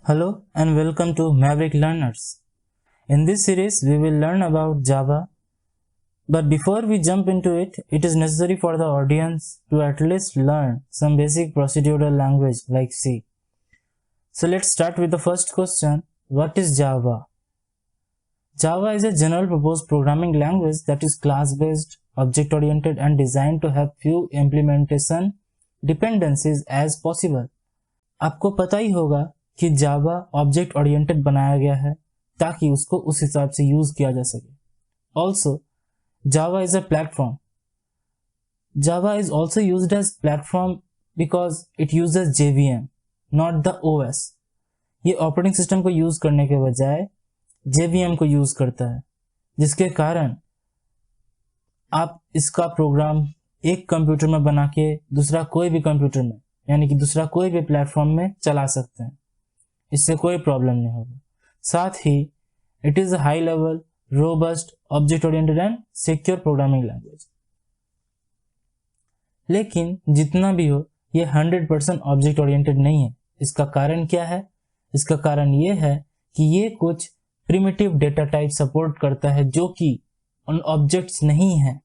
Hello and welcome to Maverick Learners. In this series, we will learn about Java. But before we jump into it, it is necessary for the audience to at least learn some basic procedural language like C. So let's start with the first question. What is Java? Java is a general purpose programming language that is class-based, object-oriented and designed to have few implementation dependencies as possible. आपको पता ही होगा कि जावा object oriented बनाया गया है ताकि उसको उस हिसाब से यूज किया जा सके. Also Java is a platform. Java is also used as platform because it uses JVM, not the OS. ये ऑपरेटिंग सिस्टम को यूज करने के बजाय JVM को यूज करता है, जिसके कारण आप इसका प्रोग्राम एक कंप्यूटर में बना के दूसरा कोई भी कंप्यूटर में यानी कि दूसरा कोई भी प्लेटफॉर्म में चला सकते हैं. इससे कोई प्रॉब्लम नहीं होगा. साथ ही it is a high level, robust, object oriented and secure programming language. लेकिन जितना भी हो, ये 100% ऑब्जेक्ट ओरिएंटेड नहीं है. इसका कारण क्या है? इसका कारण ये है कि ये कुछ प्रिमिटिव डेटा टाइप सपोर्ट करता है जो कि उन ऑब्जेक्ट्स नहीं है.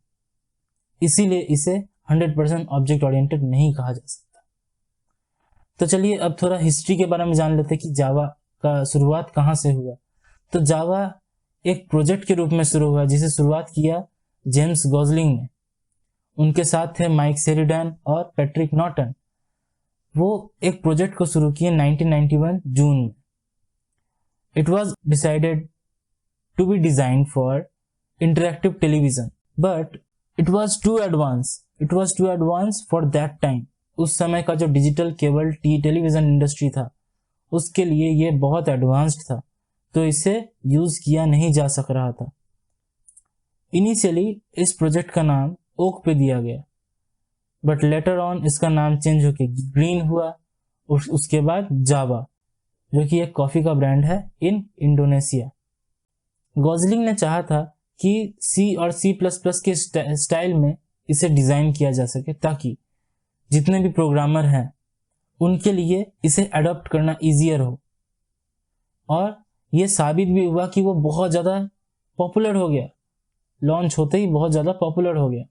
इसीलिए इसे 100% ऑब्जेक्ट ओरिएंटेड नहीं कहा जा सकता. तो चलिए अब थोड़ा हिस्ट्री के बारे में जान लेते हैं कि जावा का शुरुआत कहाँ से हुआ. तो जावा एक प्रोजेक्ट के रूप में शुरू हुआ जिसे शुरुआत किया जेम्स गॉसलिंग ने. उनके साथ थे माइक शेरिडन और पैट्रिक नॉर्टन. वो एक प्रोजेक्ट को शुरू किए 1991 जून में. It was decided to be design for interactive television but it was too advance for that time. उस समय का जो डिजिटल केबल टेलीविजन इंडस्ट्री था उसके लिए ये बहुत एडवांस्ड था, तो इसे यूज किया नहीं जा सक रहा था. इनिशियली इस प्रोजेक्ट का नाम ओक पे दिया गया, बट लेटर ऑन इसका नाम चेंज होकर ग्रीन हुआ और उसके बाद जावा, जो कि एक कॉफी का ब्रांड है इन इंडोनेशिया. गॉसलिंग ने चाहा था कि C और C++ के स्टाइल में इसे डिजाइन किया जा सके ताकि जितने भी प्रोग्रामर हैं उनके लिए इसे अडॉप्ट करना इजियर हो. और ये साबित भी हुआ कि वो बहुत ज़्यादा पॉपुलर हो गया. लॉन्च होते ही बहुत ज़्यादा पॉपुलर हो गया.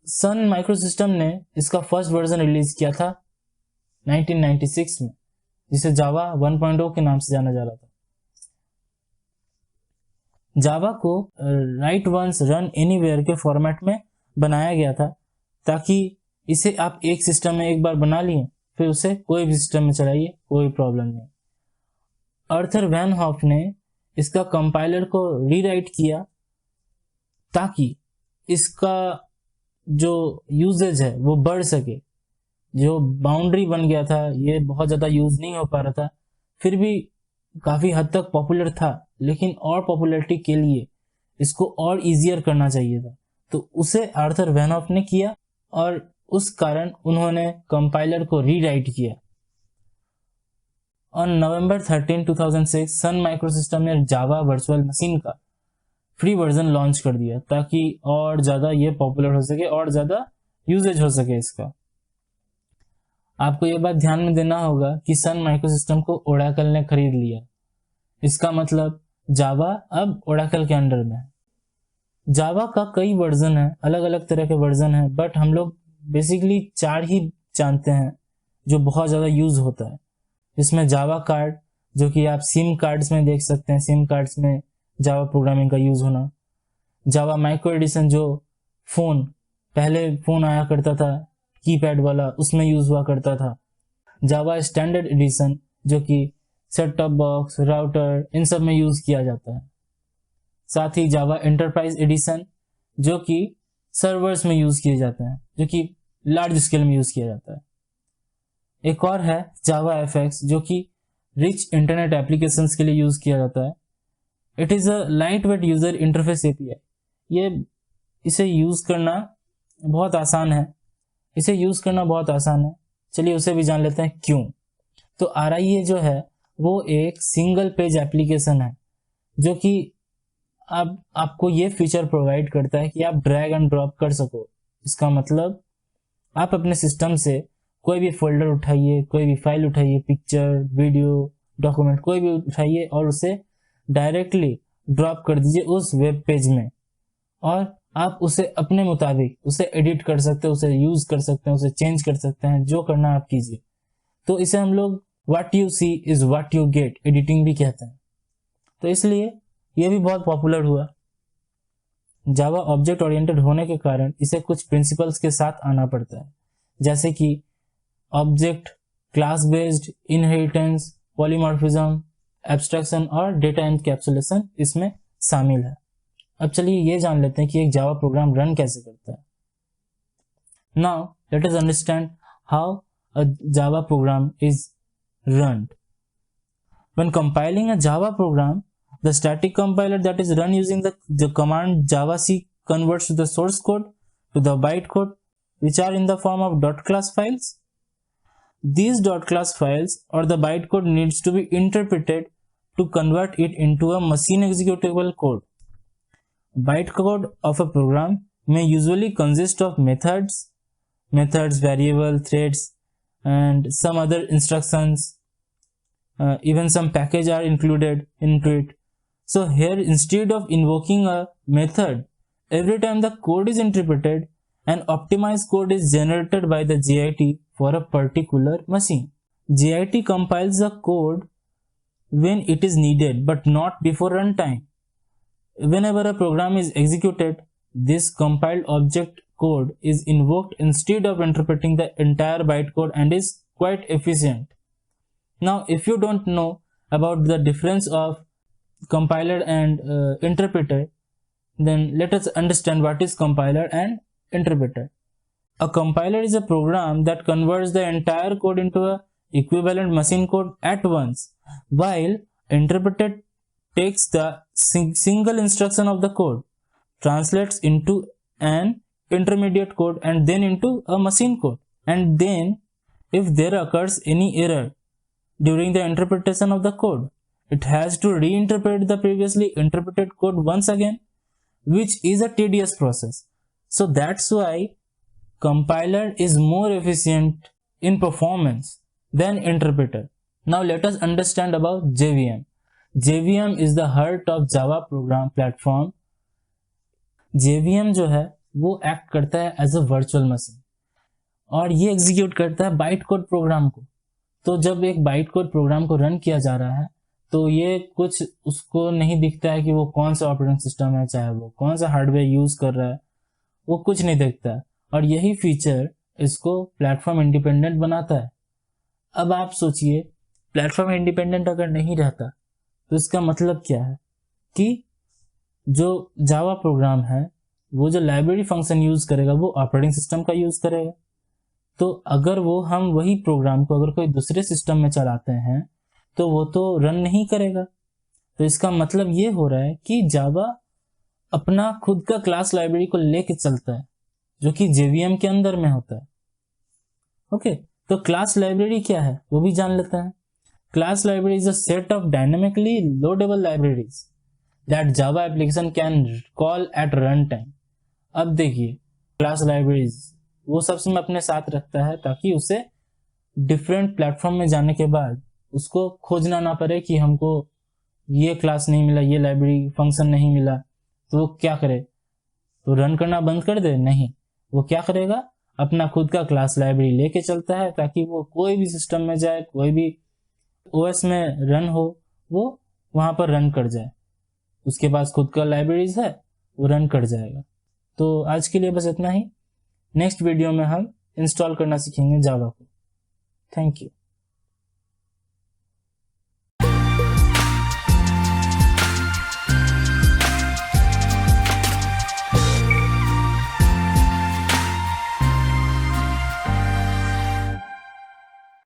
सन माइक्रोसिस्टम ने इसका फर्स्ट वर्जन रिलीज किया था 1996 में, जिसे जावा 1.0 के नाम से जाना जा रहा था. जावा को राइट वंस रन एनीवेयर के फॉर्मेट में बनाया गया था ताकि इसे आप एक सिस्टम में एक बार बना लिए फिर उसे कोई भी सिस्टम में चलाइए, कोई प्रॉब्लम नहीं. आर्थर वैन हॉफ ने इसका कंपाइलर को रीराइट किया ताकि इसका जो यूजेज है वो बढ़ सके. जो बाउंड्री बन गया था ये बहुत ज़्यादा यूज नहीं हो पा रहा था, फिर भी काफ़ी हद तक पॉपुलर था, लेकिन और पॉपुलैरिटी के लिए इसको और इजियर करना चाहिए था. तो उसे आर्थर वैन हॉफ ने किया और उस कारण उन्होंने कंपाइलर को रीराइट किया. ऑन नवंबर 13, 2006 सन माइक्रोसिस्टम ने जावा वर्चुअल मशीन का फ्री वर्जन लॉन्च कर दिया ताकि और ज़्यादा ये पॉपुलर हो सके और ज़्यादा यूजेज हो सके इसका. आपको ये बात ध्यान में देना होगा कि सन माइक्रोसिस्टम को ओरेकल ने खरीद लिया. इसका मतलब जावा अब ओरेकल के अंडर में है. जावा का कई वर्जन है, अलग अलग तरह के वर्जन है, बट हम लोग बेसिकली 4 ही जानते हैं जो बहुत ज़्यादा यूज़ होता है. इसमें जावा कार्ड, जो कि आप सिम कार्ड्स में देख सकते हैं, सिम कार्ड्स में जावा प्रोग्रामिंग का यूज़ होना. जावा माइक्रो एडिशन, जो फ़ोन पहले फ़ोन आया करता था कीपैड वाला, उसमें यूज़ हुआ करता था. जावा स्टैंडर्ड एडिशन, जो कि सेट टॉप बॉक्स, राउटर, इन सब में यूज़ किया जाता है. साथ ही जावा एंटरप्राइज एडिशन, जो कि सर्वर्स में यूज़ किए जाते हैं, जो कि लार्ज स्केल में यूज़ किया जाता है. एक और है जावा FX, जो कि रिच इंटरनेट एप्लीकेशंस के लिए यूज़ किया जाता है. It is a light weight user interface API. इसे यूज़ करना बहुत आसान है. चलिए उसे भी जान लेते हैं क्यों. तो RIA जो है वो एक सिंगल पेज एप्लीकेशन है जो कि अब आपको ये फीचर प्रोवाइड करता है कि आप ड्रैग एंड ड्रॉप कर सको. इसका मतलब आप अपने सिस्टम से कोई भी फोल्डर उठाइए, कोई भी फाइल उठाइए, पिक्चर, वीडियो, डॉक्यूमेंट कोई भी उठाइए और उसे डायरेक्टली ड्रॉप कर दीजिए उस वेब पेज में, और आप उसे अपने मुताबिक उसे एडिट कर सकते हैं, उसे यूज कर सकते हैं, उसे चेंज कर सकते हैं, जो करना आप कीजिए। तो इसे हम लोग what you see is what you get editing भी कहते हैं। तो इसलिए यह भी बहुत पॉपुलर हुआ। जावा ऑब्जेक्ट ओरिएंटेड होने के कारण इसे कुछ प्रिंसिपल्स के साथ आना पड़ता है, जैसे कि object class based, inheritance, polymorphism, abstraction और डेटा एनकैप्सुलेशन इसमें शामिल है। अब चलिए ये जान लेते हैं कि एक जावा प्रोग्राम रन कैसे करता है। Now let us understand how a Java program is run. When compiling a Java program, the static compiler that is run using the command javac converts the source code to the bytecode, which are in the form of .class files. These .class files or the bytecode needs to be interpreted to convert it into a machine executable code. Bytecode of a program may usually consist of methods, variable, threads, and some other instructions. Even some package are included into it. So here, instead of invoking a method every time the code is interpreted, an optimized code is generated by the JIT for a particular machine. JIT compiles the code when it is needed but not before runtime. Whenever a program is executed, this compiled object code is invoked instead of interpreting the entire bytecode and is quite efficient. Now, if you don't know about the difference of compiler and interpreter, then let us understand what is compiler and interpreter. A compiler is a program that converts the entire code into a equivalent machine code at once, while interpreter takes the single instruction of the code, translates into an intermediate code and then into a machine code. And then if there occurs any error during the interpretation of the code, it has to reinterpret the previously interpreted code once again, which is a tedious process. So that's why compiler is more efficient in performance than interpreter. Now let us understand about JVM. JVM is the heart of Java program platform. JVM जो है वो act करता है as a virtual machine, और ये execute करता है byte code programme को। तो जब एक बाइट कोड प्रोग्राम को रन किया जा रहा है तो ये कुछ उसको नहीं दिखता है कि वो कौन सा ऑपरेटिंग सिस्टम है, चाहे वो कौन सा हार्डवेयर यूज कर रहा है, वो कुछ नहीं देखता है। और यही फीचर इसको प्लेटफॉर्म इंडिपेंडेंट बनाता है। अब आप सोचिए, प्लेटफॉर्म इंडिपेंडेंट अगर नहीं रहता तो इसका मतलब क्या है कि जो जावा प्रोग्राम है वो जो लाइब्रेरी फंक्शन यूज करेगा वो ऑपरेटिंग सिस्टम का यूज करेगा। तो अगर वो हम वही प्रोग्राम को अगर कोई दूसरे सिस्टम में चलाते हैं तो वो तो रन नहीं करेगा। तो इसका मतलब ये हो रहा है कि जावा अपना खुद का क्लास लाइब्रेरी को लेके चलता है, जो कि जेवीएम के अंदर में होता है। ओके, तो क्लास लाइब्रेरी क्या है वो भी जान लेते हैं। Class library is a set of dynamically loadable libraries that Java application can call at run time. अब देखिए, क्लास लाइब्रेरीज वो सब में अपने साथ रखता है ताकि उसे डिफरेंट प्लेटफॉर्म में जाने के बाद उसको खोजना ना पड़े कि हमको ये क्लास नहीं मिला, ये लाइब्रेरी फंक्शन नहीं मिला, तो वो क्या करे, तो रन करना बंद कर दे? नहीं, वो क्या करेगा, अपना खुद का क्लास लाइब्रेरी लेके चलता है ताकि वो कोई भी सिस्टम में जाए, कोई भी ओएस में रन हो, वो वहां पर रन कर जाए। उसके पास खुद का लाइब्रेरीज है, वो रन कर जाएगा। तो आज के लिए बस इतना ही। नेक्स्ट वीडियो में हम इंस्टॉल करना सीखेंगे जावा को। Thank you.